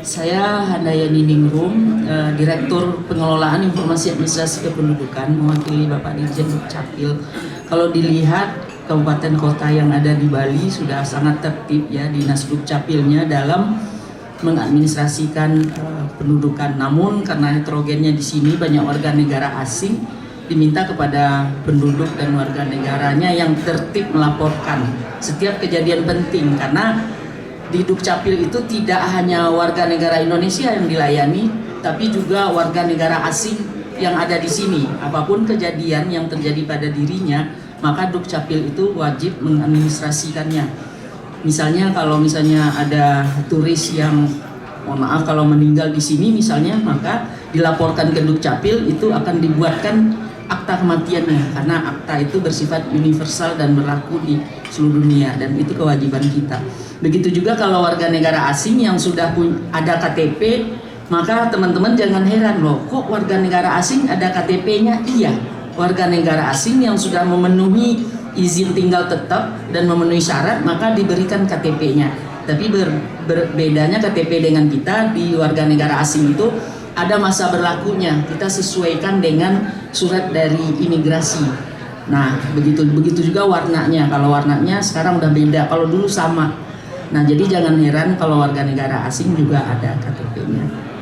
Saya Handayani Ningrum, Direktur Pengelolaan Informasi Administrasi Kependudukan, mewakili Bapak Dirjen Dukcapil. Kalau dilihat kabupaten kota yang ada di Bali sudah sangat tertib ya Dinas Dukcapilnya dalam mengadministrasikan pendudukan. Namun karena heterogennya di sini banyak warga negara asing, diminta kepada penduduk dan warga negaranya yang tertib melaporkan setiap kejadian penting, karena di Dukcapil itu tidak hanya warga negara Indonesia yang dilayani, tapi juga warga negara asing yang ada di sini. Apapun kejadian yang terjadi pada dirinya, maka Dukcapil itu wajib mengadministrasikannya. Misalnya kalau ada turis yang mohon maaf kalau meninggal di sini misalnya, maka dilaporkan ke Dukcapil, itu akan dibuatkan akta kematiannya, karena akta itu bersifat universal dan berlaku di seluruh dunia, dan itu kewajiban kita. Begitu juga kalau warga negara asing yang sudah ada KTP, maka teman-teman jangan heran loh, kok warga negara asing ada KTP-nya? Iya, warga negara asing yang sudah memenuhi izin tinggal tetap dan memenuhi syarat, maka diberikan KTP-nya. Tapi berbedanya KTP dengan kita, di warga negara asing itu ada masa berlakunya, kita sesuaikan dengan surat dari imigrasi. Nah, begitu juga warnanya. Kalau warnanya sekarang udah beda, kalau dulu sama. Nah, jadi jangan heran kalau warga negara asing juga ada KTP-nya.